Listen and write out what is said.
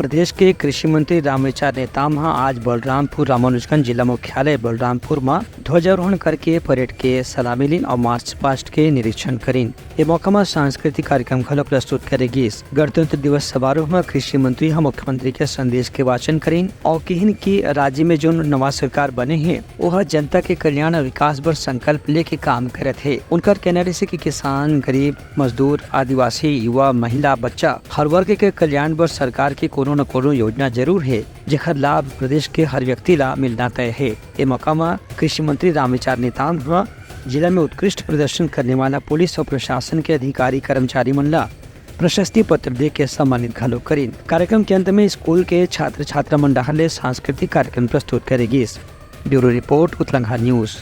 प्रदेश के कृषि मंत्री रामविचार नेताम आज बलरामपुर रामानुजगंज जिला मुख्यालय बलरामपुर में ध्वजारोहण करके परेड के सलामी लीन और मार्च पास्ट के निरीक्षण करीन। ये मौका में सांस्कृतिक कार्यक्रम घलो प्रस्तुत करेगी। गणतंत्र दिवस समारोह में कृषि मंत्री मुख्यमंत्री के संदेश के वाचन करीन और कहन की राज्य में जो नवा सरकार बने हैं वह जनता के कल्याण और विकास पर संकल्प लेके काम करत है। उनका कहना रहे कि किसान, गरीब, मजदूर, आदिवासी, युवा, महिला, बच्चा हर वर्ग के कल्याण पर सरकार की कोनो न कोनो योजना जरूर है जेकर लाभ प्रदेश के हर व्यक्ति ला मिलना तय है। ये मौका में कृषि मंत्री रामविचार नेताम जिला में उत्कृष्ट प्रदर्शन करने वाला पुलिस और प्रशासन के अधिकारी कर्मचारी मंडला प्रशस्ति पत्र दे के सम्मानित घलो करीन। कार्यक्रम के अंत में स्कूल के छात्र छात्रा मंडल सांस्कृतिक कार्यक्रम प्रस्तुत करेगी। Bureau report, Uttaranga news.